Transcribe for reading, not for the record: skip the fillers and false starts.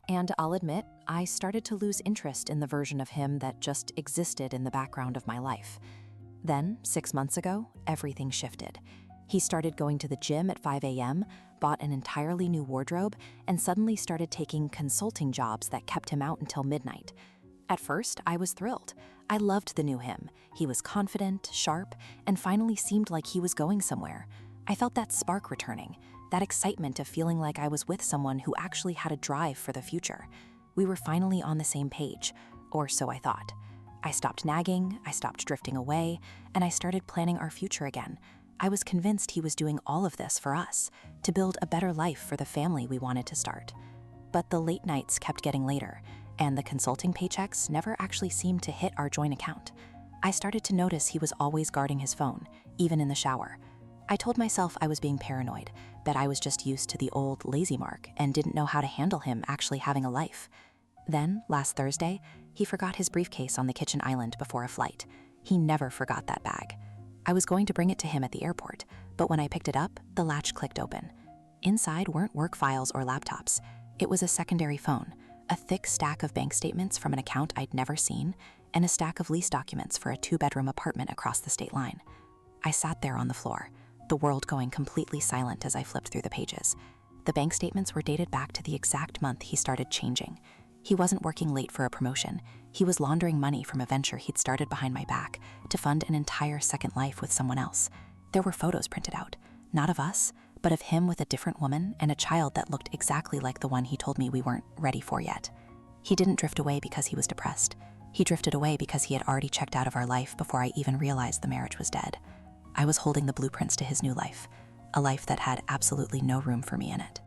And I'll admit, I started to lose interest in the version of him that just existed in the background of my life. Then, 6 months ago, everything shifted. He started going to the gym at 5 a.m., bought an entirely new wardrobe, and suddenly started taking consulting jobs that kept him out until midnight. At first, I was thrilled. I loved the new him. He was confident, sharp, and finally seemed like he was going somewhere. I felt that spark returning, that excitement of feeling like I was with someone who actually had a drive for the future. We were finally on the same page, or so I thought. I stopped nagging, I stopped drifting away, and I started planning our future again. I was convinced he was doing all of this for us, to build a better life for the family we wanted to start. But the late nights kept getting later, and the consulting paychecks never actually seemed to hit our joint account. I started to notice he was always guarding his phone, even in the shower. I told myself I was being paranoid, that I was just used to the old lazy mark and didn't know how to handle him actually having a life. Then, last Thursday, he forgot his briefcase on the kitchen island before a flight. He never forgot that bag. I was going to bring it to him at the airport, but when I picked it up, the latch clicked open. Inside weren't work files or laptops. It was a secondary phone, a thick stack of bank statements from an account I'd never seen, and a stack of lease documents for a 2-bedroom apartment across the state line. I sat there on the floor, the world going completely silent as I flipped through the pages. The bank statements were dated back to the exact month he started changing. He wasn't working late for a promotion. He was laundering money from a venture he'd started behind my back to fund an entire second life with someone else. There were photos printed out, not of us, but of him with a different woman and a child that looked exactly like the one he told me we weren't ready for yet. He didn't drift away because he was depressed. He drifted away because he had already checked out of our life before I even realized the marriage was dead. I was holding the blueprints to his new life, a life that had absolutely no room for me in it.